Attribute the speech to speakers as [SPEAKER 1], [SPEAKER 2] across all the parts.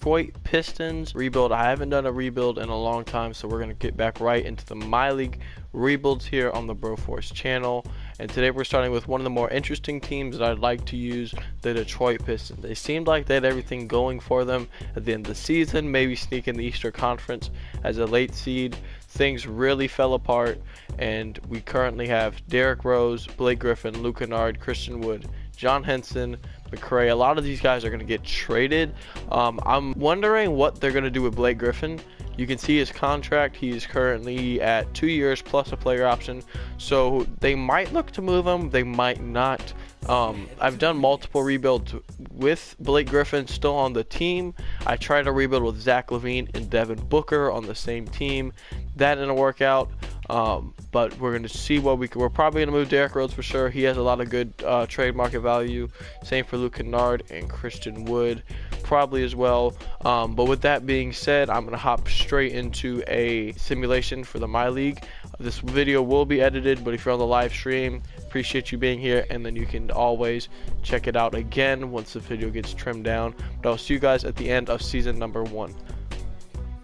[SPEAKER 1] Detroit Pistons rebuild. I haven't done a rebuild in a long time, so we're going to get back right into the My League rebuilds here on the Broforce channel. And today we're starting with one of the more interesting teams that I'd like to use, the Detroit Pistons. They seemed like they had everything going for them at the end of the season, maybe sneak in the Eastern Conference as a late seed. Things really fell apart, and we currently have Derrick Rose, Blake Griffin, Luke Kennard, Christian Wood, John Henson, McRae. A lot of these guys are going to get traded. I'm wondering what they're going to do with Blake Griffin. You can see his contract. He is currently at 2 years plus a player option. So they might look to move him. They might not. I've done multiple rebuilds with Blake Griffin still on the team. I tried to rebuild with Zach LaVine and Devin Booker on the same team. That didn't work out. But we're going to see what we're probably going to move Derrick Rose for sure. He has a lot of good trade market value. Same for Luke Kennard and Christian Wood probably as well. But with that being said, I'm going to hop straight into a simulation for the My League. This video will be edited, but if you're on the live stream, appreciate you being here, and then you can always check it out again once the video gets trimmed down. But I'll see you guys at the end of season number 1.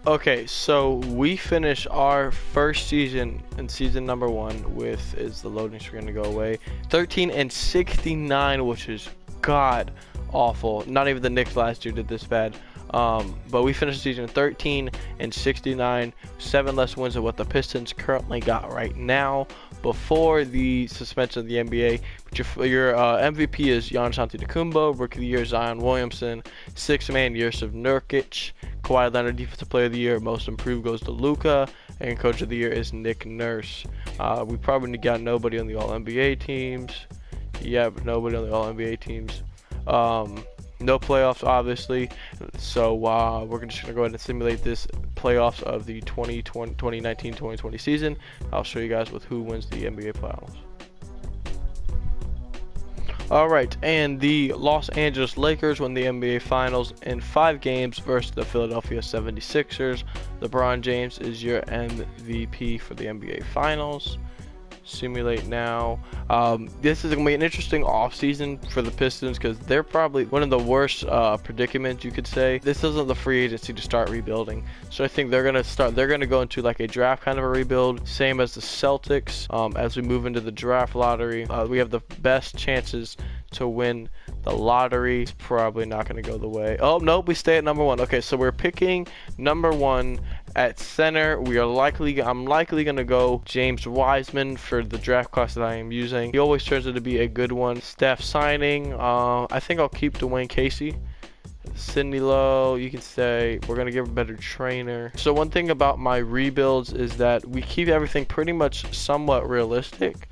[SPEAKER 1] Okay, so we finish our first season in season number 1 with, is the loading screen to go away, 13-69, which is god awful. Not even the Knicks last year did this bad. But we finished the season 13-69, 7 less wins than what the Pistons currently got right now before the suspension of the NBA. But your MVP is Giannis Antetokounmpo, Rookie of the Year Zion Williamson, 6th man Jusuf Nurkic, Kawhi Leonard Defensive Player of the Year, Most Improved goes to Luka, and Coach of the Year is Nick Nurse. We probably got nobody on the All-NBA teams. Yep, nobody on the All-NBA teams. No playoffs, obviously. So we're just going to go ahead and simulate this playoffs of the 2019-2020 season. I'll show you guys with who wins the NBA Finals. Alright, and the Los Angeles Lakers won the NBA Finals in 5 games versus the Philadelphia 76ers. LeBron James is your MVP for the NBA Finals. Simulate now. This is going to be an interesting offseason for the Pistons because they're probably one of the worst predicaments, you could say. This isn't the free agency to start rebuilding, so I think they're going to go into like a draft kind of a rebuild, same as the Celtics. As we move into the draft lottery, we have the best chances to win the lottery. It's probably not going to go the way. Oh nope, we stay at number 1. Okay, so we're picking number 1 at center. I'm likely going to go James Wiseman for the draft class that I am using. He always turns out to be a good one. Steph signing. I think I'll keep Dwayne Casey. Sidney Lowe, you can say we're going to give a better trainer. So one thing about my rebuilds is that we keep everything pretty much somewhat realistic.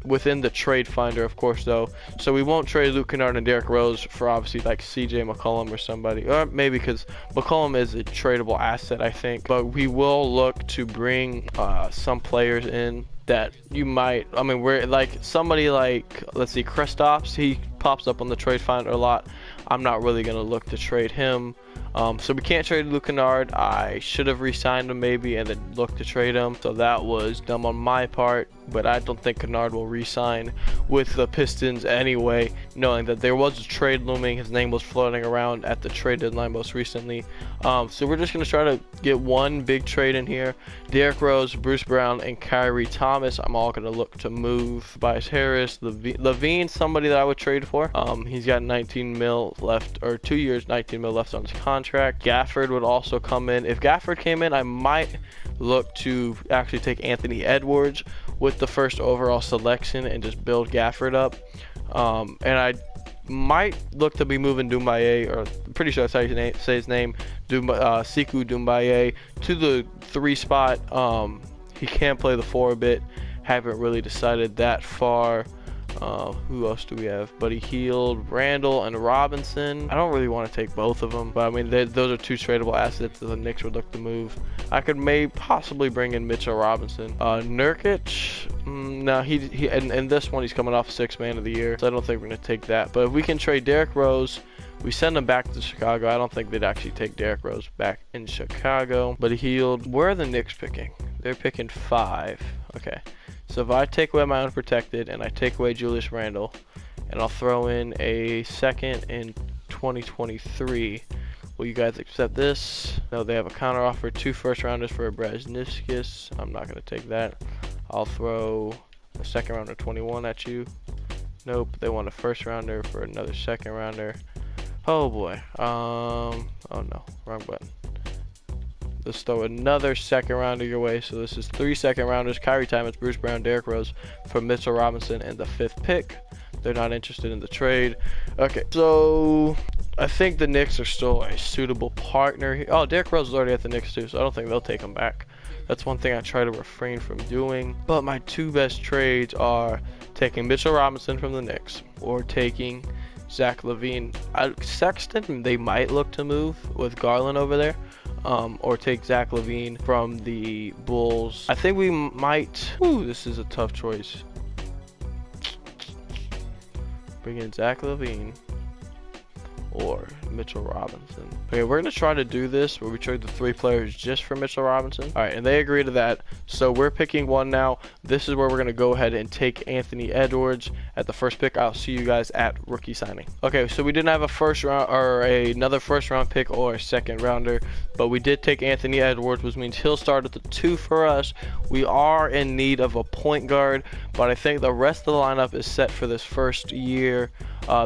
[SPEAKER 1] Within the trade finder, of course, though. So we won't trade Luke Kennard and Derrick Rose for obviously like CJ McCollum or somebody, or maybe because McCollum is a tradable asset, I think. But we will look to bring some players in that you might, we're like somebody like, let's see, Kristaps. He pops up on the trade finder a lot. I'm not really going to look to trade him. So we can't trade Luke Kennard. I should have re-signed him maybe and then looked to trade him. So that was dumb on my part. But I don't think Kennard will re-sign with the Pistons anyway, knowing that there was a trade looming. His name was floating around at the trade deadline most recently. So we're just going to try to get one big trade in here. Derrick Rose, Bruce Brown, and Kyrie Thomas, I'm all going to look to move. Tobias Harris, LaVine, somebody that I would trade for. He's got 19 mil left, or 2 years, 19 mil left on his contract. Gafford would also come in. If Gafford came in, I might look to actually take Anthony Edwards with the first overall selection and just build Gafford up. And I might look to be moving Doumbouya, or I'm pretty sure that's how you say his name, Sekou Doumbouya, to the 3 spot. He can play the 4 a bit. Haven't really decided that far. Who else do we have? Buddy Hield, Randall, and Robinson. I don't really want to take both of them, but I mean, those are 2 tradable assets that the Knicks would look to move. I could possibly bring in Mitchell Robinson. Nurkic, no, he and this one he's coming off 6th man of the year, so I don't think we're gonna take that. But if we can trade Derrick Rose, we send him back to Chicago. I don't think they'd actually take Derrick Rose back in Chicago. Buddy Hield. Where are the Knicks picking? They're picking 5. Okay. So if I take away my unprotected and I take away Julius Randle, and I'll throw in a second in 2023, Will you guys accept this? No, they have a counter offer, 2 first rounders for a Brasniskis. I'm not gonna take that. I'll throw a second rounder 21 at you. Nope, they want a first rounder for another second rounder. Oh boy. Oh no, wrong button. Let's throw another second rounder your way. So this is 3 second rounders. Kyrie Thomas, Bruce Brown, Derrick Rose for Mitchell Robinson and the 5th pick. They're not interested in the trade. Okay, so I think the Knicks are still a suitable partner here. Oh, Derrick Rose is already at the Knicks too, so I don't think they'll take him back. That's one thing I try to refrain from doing. But my 2 best trades are taking Mitchell Robinson from the Knicks or taking Zach LaVine. Sexton, they might look to move with Garland over there. Or take Zach LaVine from the Bulls. I think we might. Ooh, this is a tough choice. Bring in Zach LaVine or Mitchell Robinson. Okay, we're gonna try to do this where we trade the 3 players just for Mitchell Robinson. All right, and they agree to that. So we're picking one now. This is where we're gonna go ahead and take Anthony Edwards at the 1st pick. I'll see you guys at rookie signing. Okay, so we didn't have a first round or another first round pick or a second rounder, but we did take Anthony Edwards, which means he'll start at the 2 for us. We are in need of a point guard, but I think the rest of the lineup is set for this first year.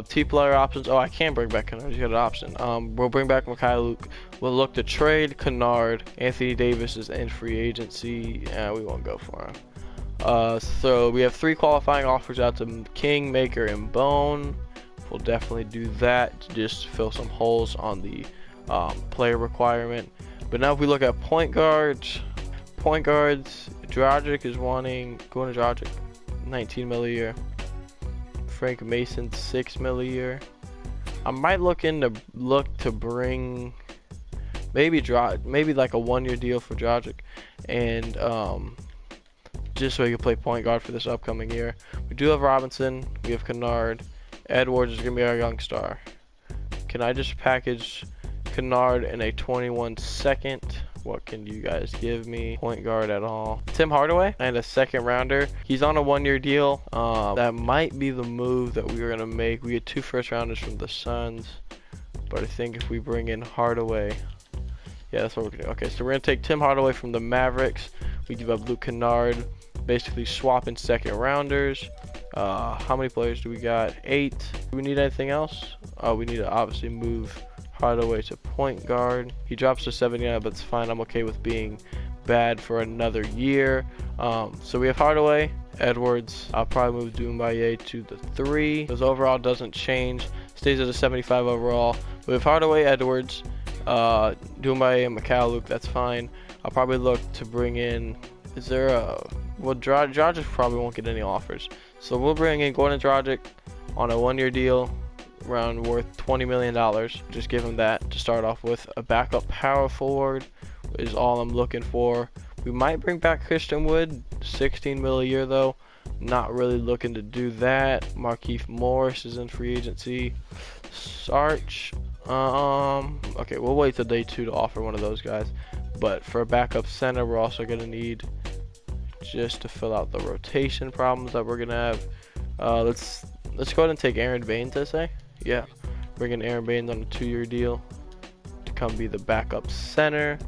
[SPEAKER 1] T-player options. Oh, I can bring back Kennard. He's got an option. We'll bring back Luke. We'll look to trade Kennard. Anthony Davis is in free agency. We won't go for him. So we have 3 qualifying offers out to King, Maker, and Bone. We'll definitely do that to just fill some holes on the player requirement. But now if we look at point guards, Dragic is going to Dragic, 19 mil a year. Frank Mason, 6 mil a year. I might look to bring maybe like a 1-year deal for Dragic, and just so he can play point guard for this upcoming year. We do have Robinson, we have Kennard. Edwards is gonna be our young star. Can I just package Kennard in a 21 second? What can you guys give me? Point guard at all. Tim Hardaway and a second rounder. He's on a 1-year deal. That might be the move that we were gonna make. We get 2 first rounders from the Suns, but I think if we bring in Hardaway, yeah, that's what we're gonna do. Okay, so we're gonna take Tim Hardaway from the Mavericks. We give up Luke Kennard, basically swapping second rounders. How many players do we got? 8. Do we need anything else? We need to obviously move Hardaway to point guard. He drops to 79, but it's fine. I'm okay with being bad for another year. So we have Hardaway, Edwards. I'll probably move Doumbouya to the 3. His overall doesn't change. Stays at a 75 overall. We have Hardaway, Edwards, Doumbouya, and Luke. That's fine. I'll probably look to bring in. Is there a? Well, Dragic probably won't get any offers. So we'll bring in Goran Dragic on a 1-year deal, around worth $20 million. Just give him that to start off with. A backup power forward is all I'm looking for. We might bring back Christian Wood, 16 mil a year though. Not really looking to do that. Markieff Morris is in free agency. Sarge. Okay, we'll wait till day 2 to offer one of those guys. But for a backup center, we're also gonna need, just to fill out the rotation problems that we're gonna have. Let's go ahead and take Aaron Baines, I say. Yeah, bring in Aaron Baines on a 2-year deal to come be the backup center.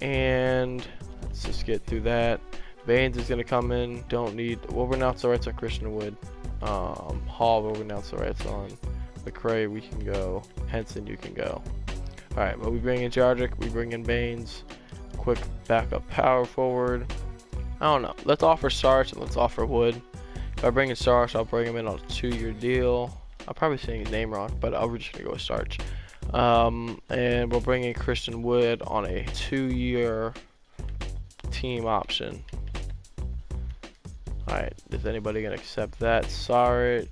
[SPEAKER 1] And let's just get through that. Baines is gonna come in. Don't need. We'll renounce the rights on Christian Wood. Hall, we'll renounce the rights on. McRae, we can go. Henson, you can go. All right, but we bring in Dragic, we bring in Baines. Quick backup power forward. I don't know. Let's offer Sarge and let's offer Wood. If I bring in Sarge, I'll bring him in on a 2-year deal. I'm probably saying his name wrong, but I'm just gonna go with Sarge. And we'll bring in Christian Wood on a 2-year team option. All right, is anybody gonna accept that? Sarge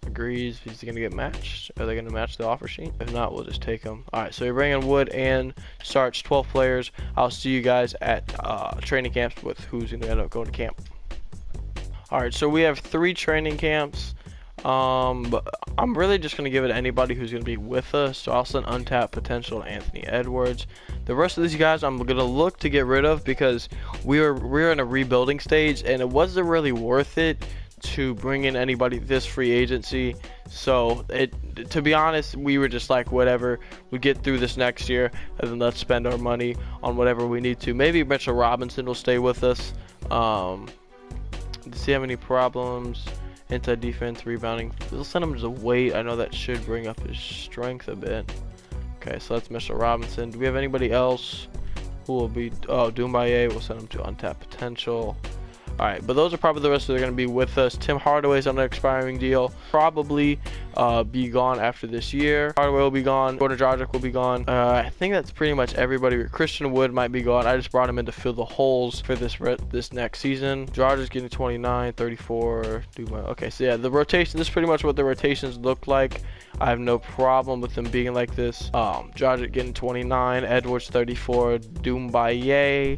[SPEAKER 1] agrees. He's gonna get matched. Are they gonna match the offer sheet? If not, we'll just take him. All right, so we bring in Wood and Sarge, 12 players. I'll see you guys at training camps with who's gonna end up going to camp. All right, so we have 3 training camps. But I'm really just gonna give it to anybody who's gonna be with us. So I'll send untapped potential to Anthony Edwards. The rest of these guys I'm gonna look to get rid of because we're in a rebuilding stage and it wasn't really worth it to bring in anybody this free agency So to be honest, we were just like, whatever, we get through this next year, and then let's spend our money on whatever we need to. Maybe Mitchell Robinson will stay with us. Does he have any problems? Anti-defense, rebounding. We'll send him to weight. I know that should bring up his strength a bit. Okay, so that's Mitchell Robinson. Do we have anybody else who will be? Oh, Doumbouya. We'll send him to untapped potential. Alright, but those are probably the rest that are going to be with us. Tim Hardaway's on an expiring deal. Probably be gone after this year. Hardaway will be gone. Gordon Dragic will be gone. I think that's pretty much everybody. Christian Wood might be gone. I just brought him in to fill the holes for this next season. Dragic's getting 29, 34. Okay, so yeah, the rotation, this is pretty much what the rotations look like. I have no problem with them being like this. Dragic getting 29, Edwards 34, Doumbouya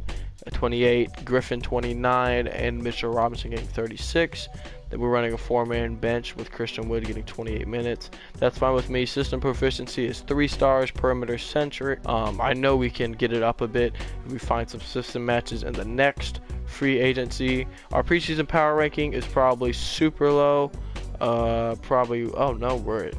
[SPEAKER 1] 28, Griffin 29, and Mitchell Robinson getting 36. Then we're running a 4-man bench with Christian Wood getting 28 minutes. That's fine with me. System proficiency is 3 stars, perimeter centric. I know we can get it up a bit if we find some system matches in the next free agency. Our preseason power ranking is probably super low. Probably, oh no, we're at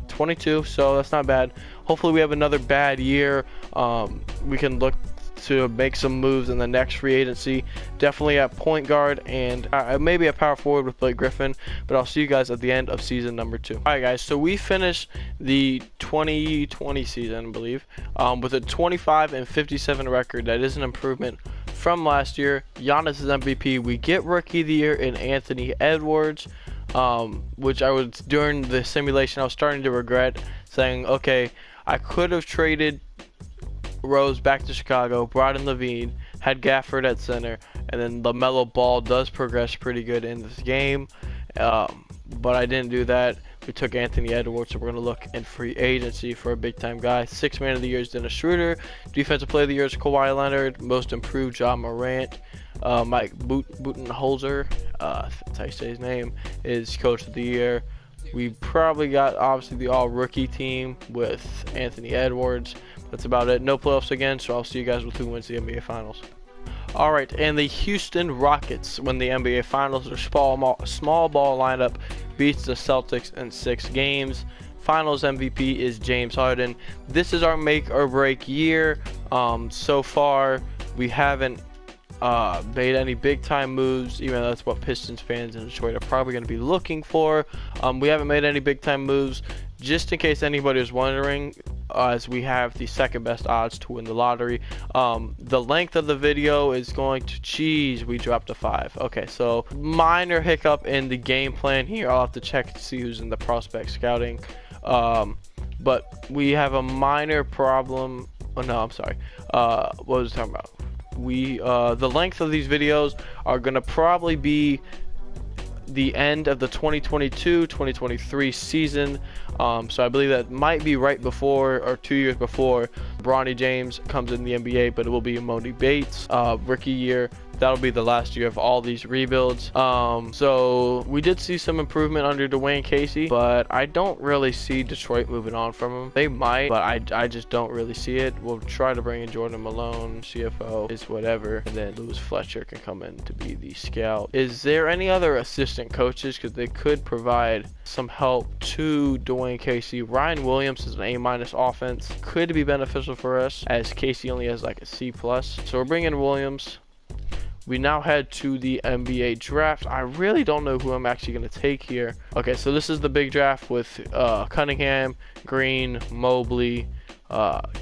[SPEAKER 1] 22, so that's not bad. Hopefully we have another bad year. We can look to make some moves in the next free agency, definitely at point guard and maybe a power forward with Blake Griffin, but I'll see you guys at the end of season number 2. Alright guys, so we finished the 2020 season, I believe, with a 25-57 record. That is an improvement from last year. Giannis is MVP. We get rookie of the year in Anthony Edwards, which I was, during the simulation, I was starting to regret, saying, okay, I could have traded Rose back to Chicago, brought in Levine, had Gafford at center, and then LaMelo Ball does progress pretty good in this game, but I didn't do that. We took Anthony Edwards, so we're going to look in free agency for a big-time guy. 6th man of the year is Dennis Schroeder. Defensive player of the year is Kawhi Leonard. Most improved, John Morant. Mike Budenholzer, that's how you say his name, is coach of the year. We probably got, obviously, the all-rookie team with Anthony Edwards. That's about it. No playoffs again, so I'll see you guys with who wins the NBA Finals. Alright, and the Houston Rockets win the NBA Finals. Their small ball lineup beats the Celtics in 6 games. Finals MVP is James Harden. This is our make or break year. So far, we haven't made any big time moves, even though that's what Pistons fans in Detroit are probably going to be looking for. We haven't made any big time moves. Just in case anybody was wondering, as we have the 2nd best odds to win the lottery. The length of the video is going to, we dropped a 5. Okay, so minor hiccup in the game plan here. I'll have to check to see who's in the prospect scouting. But we have a minor problem. Oh no, I'm sorry. What was I talking about? The length of these videos are gonna probably be the end of the 2022-2023 season. So I believe that might be right before, or 2 years before, Bronny James comes in the NBA, but it will be Emoni Bates, rookie year. That'll be the last year of all these rebuilds. So we did see some improvement under Dwayne Casey, but I don't really see Detroit moving on from him. They might, but I just don't really see it. We'll try to bring in Jordan Malone, CFO, is whatever, and then Louis Fletcher can come in to be the scout. Is there any other assistant coaches? Because they could provide some help to Dwayne Casey. Ryan Williams is an A- offense. Could be beneficial for us, as Casey only has like a C+. So we're bringing in Williams. We now head to the NBA draft. I really don't know who I'm actually going to take here. Okay, so this is the big draft with Cunningham, Green, Mobley,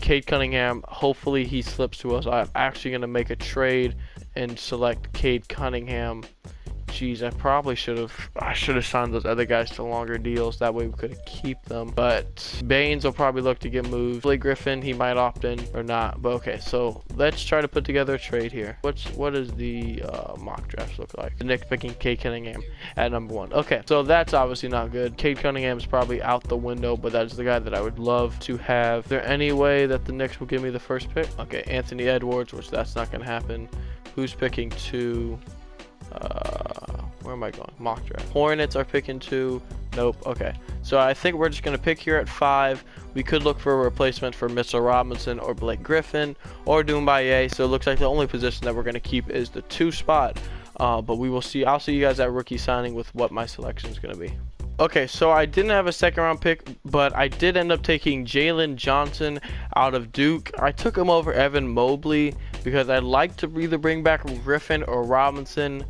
[SPEAKER 1] Cade Cunningham. Hopefully he slips to us. I'm actually going to make a trade and select Cade Cunningham. Jeez, I probably should have signed those other guys to longer deals. That way we could keep them. But Baines will probably look to get moved. Blake Griffin, he might opt in or not. But okay, so let's try to put together a trade here. What does the mock drafts look like? The Knicks picking Cade Cunningham at number 1. Okay, so that's obviously not good. Cade Cunningham is probably out the window, but that's the guy that I would love to have. Is there any way that the Knicks will give me the first pick? Okay, Anthony Edwards, which that's not going to happen. Who's picking 2? Where am I going? Mock draft. Hornets are picking 2. Nope. Okay. So I think we're just going to pick here at 5. We could look for a replacement for Mitchell Robinson or Blake Griffin or Doumbouya. So it looks like the only position that we're going to keep is the 2 spot. But we will see. I'll see you guys at rookie signing with what my selection is going to be. Okay, so I didn't have a second round pick, but I did end up taking Jalen Johnson out of Duke. I took him over Evan Mobley because I'd like to either bring back Griffin or Robinson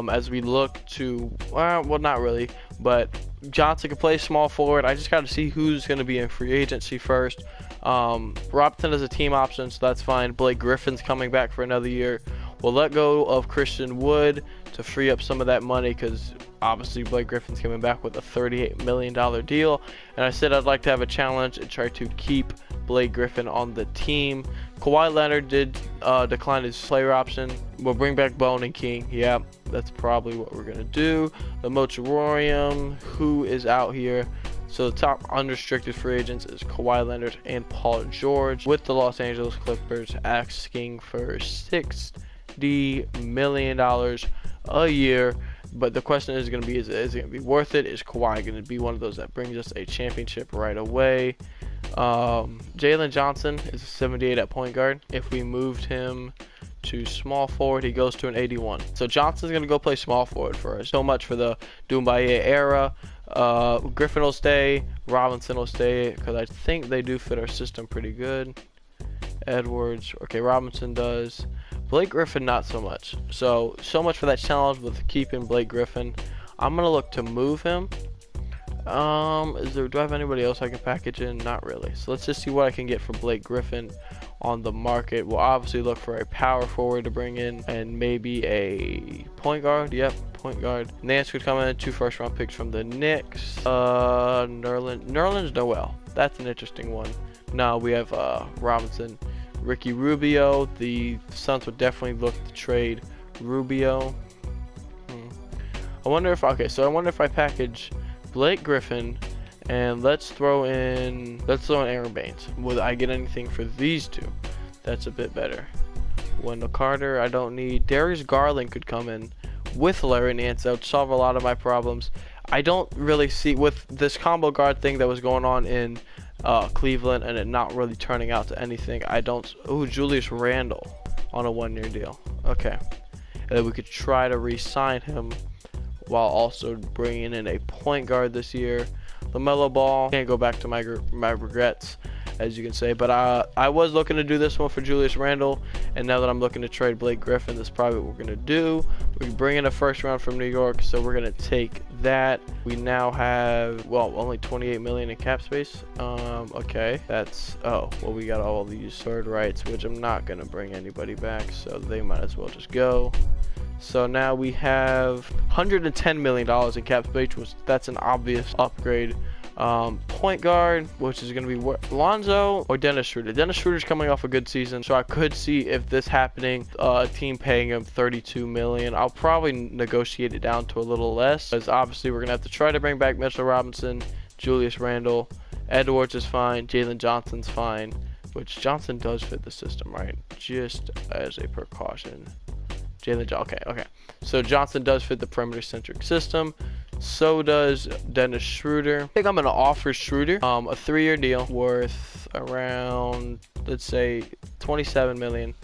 [SPEAKER 1] as we look to, well, not really, but Johnson can play small forward. I just got to see who's going to be in free agency first. Robinson is a team option, so that's fine. Blake Griffin's coming back for another year. We'll let go of Christian Wood to free up some of that money because obviously Blake Griffin's coming back with a $38 million deal. And I said I'd like to have a challenge and try to keep Blake Griffin on the team. Kawhi Leonard did decline his player option. We'll bring back Bone and King. Yeah, that's probably what we're going to do. The Motororium, who is out here. So the top unrestricted free agents is Kawhi Leonard and Paul George, with the Los Angeles Clippers asking for $60 million a year. But the question is going to be, is it going to be worth it? Is Kawhi going to be one of those that brings us a championship right away? Jalen Johnson is a 78 at point guard. If we moved him to small forward, he goes to an 81. So Johnson's going to go play small forward for us. So much for the Doumbouya era. Griffin will stay, Robinson will stay, because I think they do fit our system pretty good. Edwards, okay, Robinson does. Blake Griffin, not so much. So much for that challenge with keeping Blake Griffin. I'm going to look to move him. Do I have anybody else I can package in? Not really. So let's just see what I can get for Blake Griffin on the market. We'll obviously look for a power forward to bring in and maybe a point guard. Yep, point guard. Nance could come in, 2 first-round picks from the Knicks. Nerlens Noel. That's an interesting one. Now we have Robinson, Ricky Rubio. The Suns would definitely look to trade Rubio. I wonder if I package Blake Griffin and let's throw in Aaron Baines. Will I get anything for these two? That's a bit better. Wendell Carter, I don't need. Darius Garland could come in with Larry Nance. That would solve a lot of my problems. I don't really see, with this combo guard thing that was going on in Cleveland and it not really turning out to anything. Julius Randle on a 1-year deal. Okay. And then we could try to re-sign him while also bringing in a point guard this year. LaMelo Ball, can't go back to my regrets, as you can say, but I was looking to do this one for Julius Randle, and now that I'm looking to trade Blake Griffin, that's probably what we're going to do. We bring in a first round from New York, so we're going to take that. We now have, well, only $28 million in cap space. Okay, that's, we got all these third rights, which I'm not going to bring anybody back, so they might as well just go. So now we have $110 million in cap space, which that's an obvious upgrade. Point guard, which is going to be Lonzo or Dennis Schroeder. Dennis Schroeder's coming off a good season, so I could see if this happening, a team paying him $32 million. I'll probably negotiate it down to a little less, because obviously we're going to have to try to bring back Mitchell Robinson, Julius Randle. Edwards is fine, Jalen Johnson's fine, which Johnson does fit the system, right? Just as a precaution. Okay. So Johnson does fit the perimeter-centric system. So does Dennis Schroeder. I think I'm going to offer Schroeder a 3-year deal worth around, let's say, $27 million.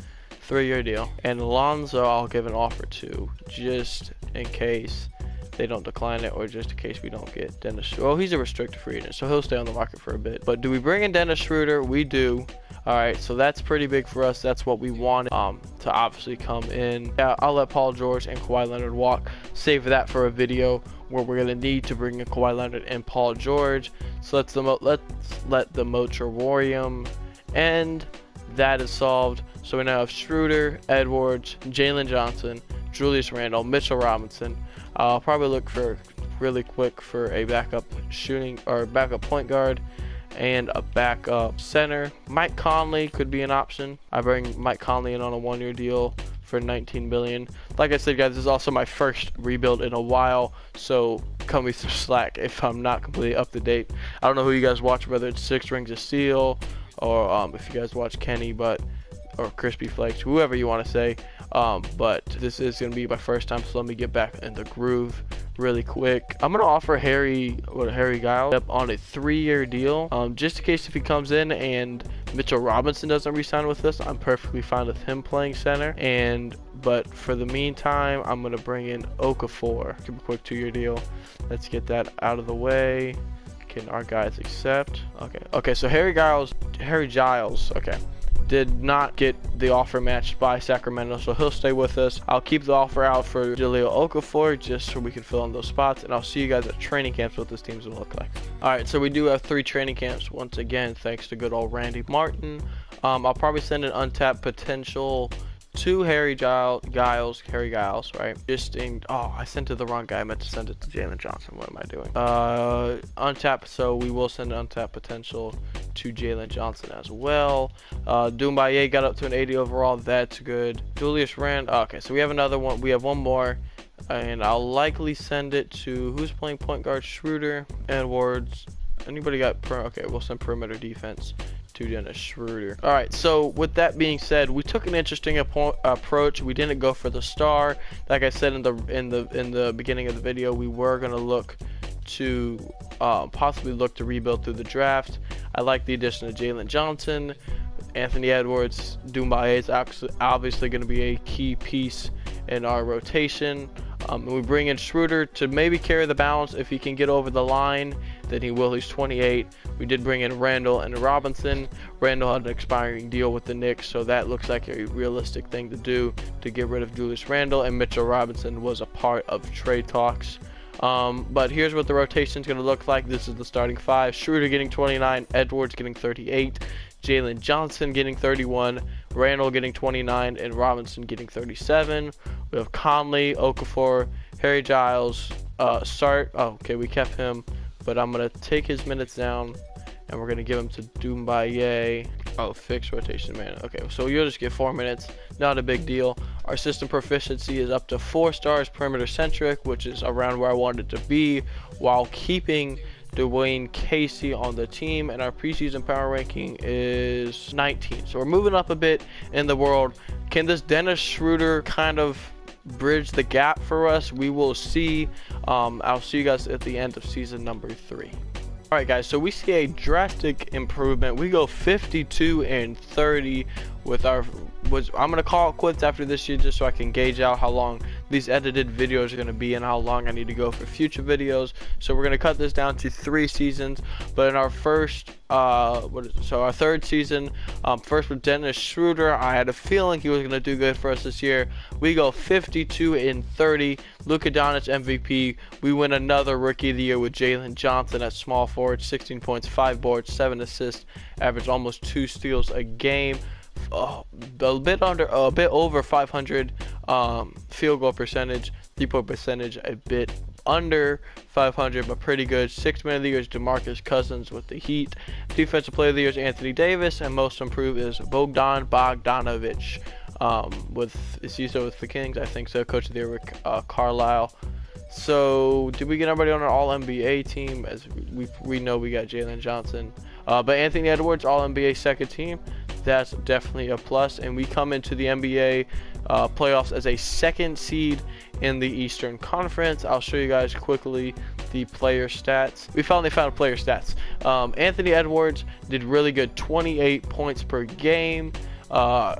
[SPEAKER 1] 3-year deal. And Lonzo, I'll give an offer to, just in case they don't decline it, or just in case we don't get Dennis Schroeder. Well, he's a restricted free agent, so he'll stay on the market for a bit. But do we bring in Dennis Schroeder? We do. Alright, so that's pretty big for us. That's what we wanted to obviously come in. Yeah, I'll let Paul George and Kawhi Leonard walk. Save that for a video where we're going to need to bring in Kawhi Leonard and Paul George. So let's let the Motororium end. That is solved. So we now have Schroeder, Edwards, Jalen Johnson, Julius Randle, Mitchell Robinson. I'll probably look for really quick for a backup backup point guard and a backup center. Mike Conley could be an option. I bring Mike Conley in on a 1-year deal for $19 million. Like I said, guys, this is also my first rebuild in a while, so cut me some slack if I'm not completely up to date. I don't know who you guys watch, whether it's 6 Rings of Steel or if you guys watch Kenny, or Crispy Flakes, whoever you want to say. But this is going to be my first time, so let me get back in the groove really quick. I'm going to offer Harry Giles on a 3-year deal, just in case if he comes in and Mitchell Robinson doesn't re-sign with us, I'm perfectly fine with him playing center. But for the meantime, I'm gonna bring in Okafor. Give a quick 2-year deal. Let's get that out of the way. Can our guys accept? Okay, so Harry Giles, okay, did not get the offer matched by Sacramento, so he'll stay with us. I'll keep the offer out for Jahlil Okafor just so we can fill in those spots, and I'll see you guys at training camps what this team's gonna look like. Alright, so we do have 3 training camps once again, thanks to good old Randy Martin. I'll probably send an untapped potential to Harry Giles, right? I sent it to the wrong guy. I meant to send it to Jalen Johnson. What am I doing? Untapped, so we will send an untapped potential to Jalen Johnson as well. Doumbouya got up to an 80 overall. That's good. Julius Randle. Okay, so we have another one. We have one more. And I'll likely send it to, who's playing point guard? Schroeder, Edwards. Anybody got okay, we'll send perimeter defense to Dennis Schroeder. All right, so with that being said, we took an interesting approach. We didn't go for the star. Like I said in the beginning of the video, we were gonna look to possibly look to rebuild through the draft. I like the addition of Jalen Johnson, Anthony Edwards. Doumbouya is obviously going to be a key piece in our rotation. And we bring in Schroeder to maybe carry the balance. If he can get over the line, then he will. He's 28. We did bring in Randle and Robinson. Randle had an expiring deal with the Knicks, so that looks like a realistic thing to do to get rid of Julius Randle. And Mitchell Robinson was a part of trade talks. But here's what the rotation is going to look like. This is the starting 5. Schroeder getting 29, Edwards getting 38, Jalen Johnson getting 31, Randle getting 29, and Robinson getting 37. We have Conley, Okafor, Harry Giles, okay, we kept him, but I'm going to take his minutes down, and we're going to give him to Doumbouya. Oh, fixed rotation, man. Okay, so you'll just get 4 minutes. Not a big deal. Our system proficiency is up to 4 stars, perimeter centric, which is around where I wanted it to be, while keeping Dwayne Casey on the team, and our preseason power ranking is 19. So we're moving up a bit in the world. Can this Dennis Schroeder kind of bridge the gap for us? We will see. I'll see you guys at the end of season number 3. Alright guys, so we see a drastic improvement. We go 52-30 with our, I'm going to call it quits after this year just so I can gauge out how long these edited videos are going to be and how long I need to go for future videos. So we're going to cut this down to 3 seasons, but in our first, our 3rd season, first with Dennis Schroeder, I had a feeling he was going to do good for us this year. We go 52-30, Luka Doncic MVP. We win another Rookie of the Year with Jalen Johnson at small forward, 16 points, 5 boards, 7 assists, average almost 2 steals a game. A bit over 500 field goal percentage, 3-point percentage a bit under 500, but pretty good. 6th man of the year is DeMarcus Cousins with the Heat. Defensive player of the year is Anthony Davis, and most improved is Bogdan Bogdanovic. Is he still with the Kings? I think so. Coach of the year with Carlisle. So did we get everybody on our All-NBA team? As we know, we got Jalen Johnson, but Anthony Edwards All-NBA 2nd team. That's definitely a plus, and we come into the NBA playoffs as a 2nd seed in the Eastern Conference. I'll show you guys quickly the player stats. We finally found player stats. Anthony Edwards did really good, 28 points per game, 5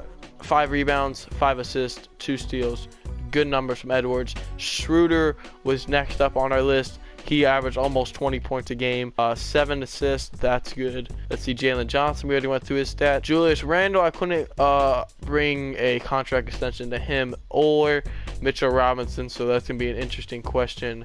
[SPEAKER 1] rebounds, 5 assists, 2 steals. Good numbers from Edwards. Schroeder was next up on our list. He averaged almost 20 points a game, 7 assists. That's good. Let's see, Jalen Johnson. We already went through his stats. Julius Randle, I couldn't bring a contract extension to him or Mitchell Robinson, so that's going to be an interesting question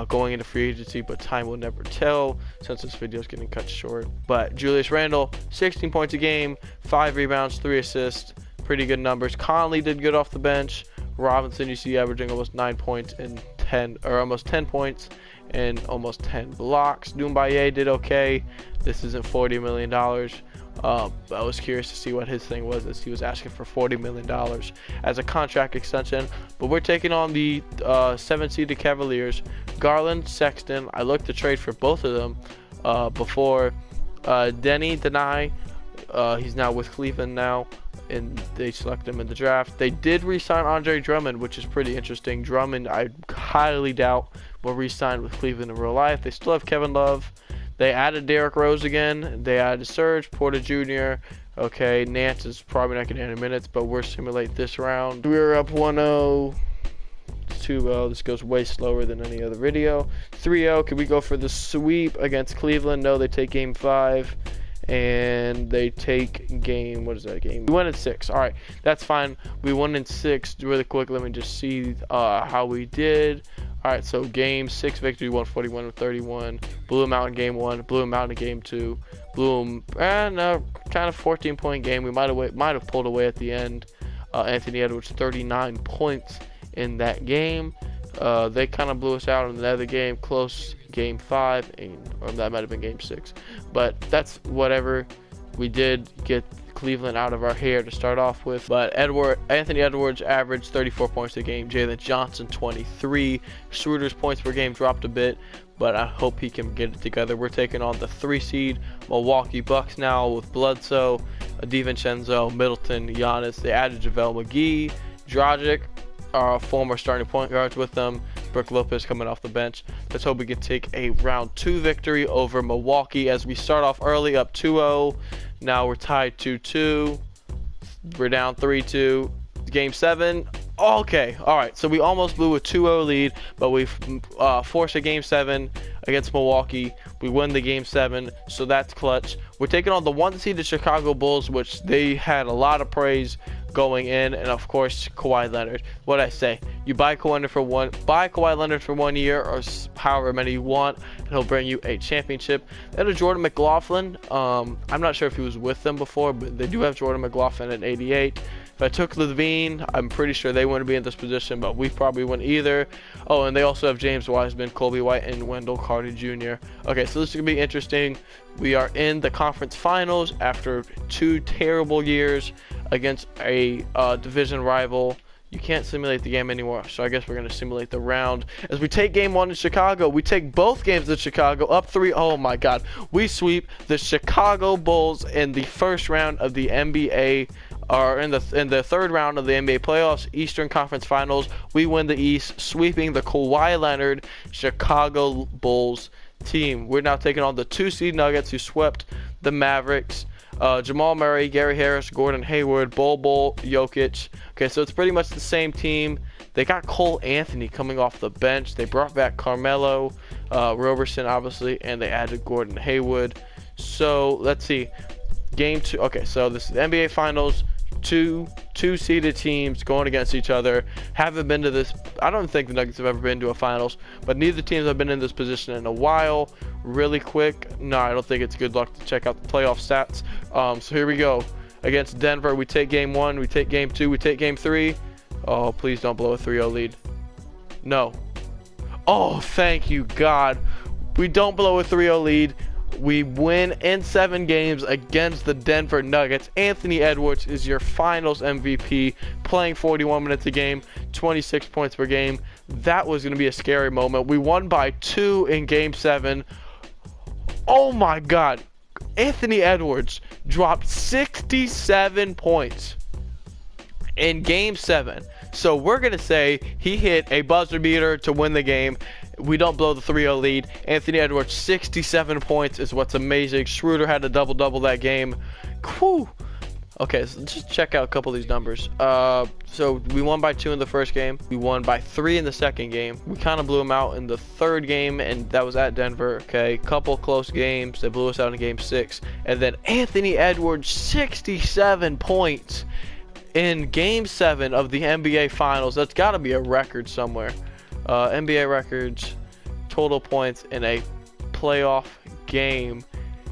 [SPEAKER 1] going into free agency, but time will never tell since this video is getting cut short. But Julius Randle, 16 points a game, 5 rebounds, 3 assists. Pretty good numbers. Conley did good off the bench. Robinson, you see, averaging almost 9 points and almost 10 points and almost 10 blocks. Doumbouya did okay. This isn't $40 million. I was curious to see what his thing was, as he was asking for $40 million as a contract extension. But we're taking on the 7-seeded Cavaliers. Garland, Sexton. I looked to trade for both of them before. Denny Denai. He's now with Cleveland now, and they select him in the draft. They did re-sign Andre Drummond, which is pretty interesting. Drummond, I highly doubt, will re-sign with Cleveland in real life. They still have Kevin Love. They added Derrick Rose again. They added Serge Porter Jr., Okay, Nance is probably not getting any minutes, but we're simulate this round. We're up 1-0. 2-0. This goes way slower than any other video. 3-0. Can we go for the sweep against Cleveland? No, they take game 5. And they take game, what is that game? We won in 6. All right, that's fine. We won in 6. Really quick, let me just see how we did. All right, so game 6 victory, 141-31. Blew them out in game 1. Blew them out in game 2. Blew them, kind of 14-point game. We might have pulled away at the end. Anthony Edwards 39 points in that game. They kind of blew us out in another game, close game 5, or that might have been game 6. But that's whatever. We did get Cleveland out of our hair to start off with. But Anthony Edwards averaged 34 points a game. Jalen Johnson 23. Schroeder's points per game dropped a bit, but I hope he can get it together. We're taking on the 3 seed Milwaukee Bucks now with Bledsoe, DiVincenzo, Middleton, Giannis. They added JaVale McGee, Dragic, our former starting point guards with them. Brook Lopez coming off the bench. Let's hope we can take a round 2 victory over Milwaukee as we start off early up 2-0. Now we're tied 2-2. We're down 3-2. Game 7. Okay, all right. So we almost blew a 2-0 lead, but we forced a game 7 against Milwaukee. We win the game 7, so that's clutch. We're taking on the 1-seeded Chicago Bulls, which they had a lot of praise going in, and of course Kawhi Leonard. What I say, you buy Kawhi Leonard for 1 year or however many you want, and he'll bring you a championship. And a Jordan McLaughlin. I'm not sure if he was with them before, but they do have Jordan McLaughlin at 88. If I took Levine, I'm pretty sure they wouldn't be in this position, but we probably wouldn't either. Oh, and they also have James Wiseman, Kobe White, and Wendell Carter Jr. Okay, so this is going to be interesting. We are in the conference finals after 2 terrible years against a division rival. You can't simulate the game anymore, so I guess we're going to simulate the round. As we take game 1 in Chicago, we take both games in Chicago, up 3. Oh my God. We sweep the Chicago Bulls in the first round of the NBA, or in the third round of the NBA playoffs, Eastern Conference Finals. We win the East, sweeping the Kawhi Leonard Chicago Bulls team. We're now taking on the 2-seed Nuggets, who swept the Mavericks. Jamal Murray, Gary Harris, Gordon Hayward, Bol, Jokic. Okay, so it's pretty much the same team. They got Cole Anthony coming off the bench. They brought back Carmelo, Roberson, obviously, and they added Gordon Hayward. So let's see. Game 2. Okay, so this is the NBA Finals. Two-seeded teams going against each other. Haven't been to this. I don't think the Nuggets have ever been to a finals, but neither teams have been in this position in a while. Really quick. No, I don't think it's good luck to check out the playoff stats. So here we go. Against Denver, we take game 1, we take game 2, we take game 3. Oh, please don't blow a 3-0 lead. No. Oh, thank you, God. We don't blow a 3-0 lead. We win in 7 games against the Denver Nuggets. Anthony Edwards is your finals MVP, playing 41 minutes a game, 26 points per game. That was going to be a scary moment. We won by 2 in game 7. Oh my God. Anthony Edwards dropped 67 points in game 7. So we're going to say he hit a buzzer beater to win the game. We don't blow the 3-0 lead. Anthony Edwards, 67 points is what's amazing. Schroeder had a double-double that game. Whew. Okay, so just check out a couple of these numbers. So we won by 2 in the first game. We won by 3 in the second game. We kind of blew them out in the third game, and that was at Denver. Okay, couple close games. They blew us out in game 6. And then Anthony Edwards, 67 points in game 7 of the NBA Finals. That's got to be a record somewhere. NBA records, total points in a playoff game.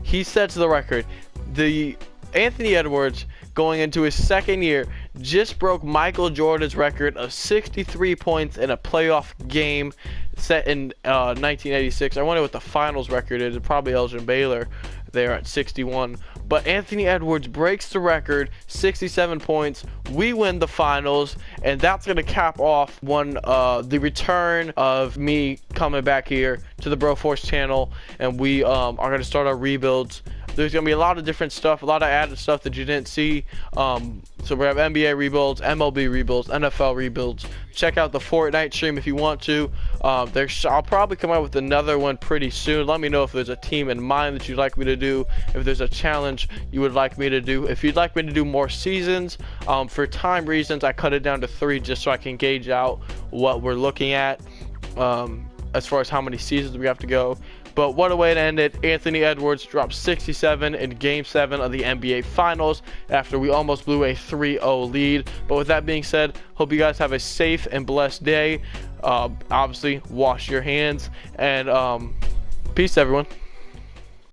[SPEAKER 1] He sets the record. The Anthony Edwards, going into his second year, just broke Michael Jordan's record of 63 points in a playoff game set in 1986. I wonder what the finals record is. It's probably Elgin Baylor there at 61. But Anthony Edwards breaks the record, 67 points. We win the finals, and that's going to cap off the return of me coming back here to the Broforce channel, and we are going to start our rebuilds. There's gonna be a lot of different stuff, a lot of added stuff that you didn't see. So we have NBA rebuilds, MLB rebuilds, NFL rebuilds. Check out the Fortnite stream if you want to. I'll probably come out with another one pretty soon. Let me know if there's a team in mind that you'd like me to do, if there's a challenge you would like me to do. If you'd like me to do more seasons, for time reasons, I cut it down to 3 just so I can gauge out what we're looking at as far as how many seasons we have to go. But what a way to end it. Anthony Edwards dropped 67 in Game 7 of the NBA Finals after we almost blew a 3-0 lead. But with that being said, hope you guys have a safe and blessed day. Obviously, wash your hands. And peace, everyone.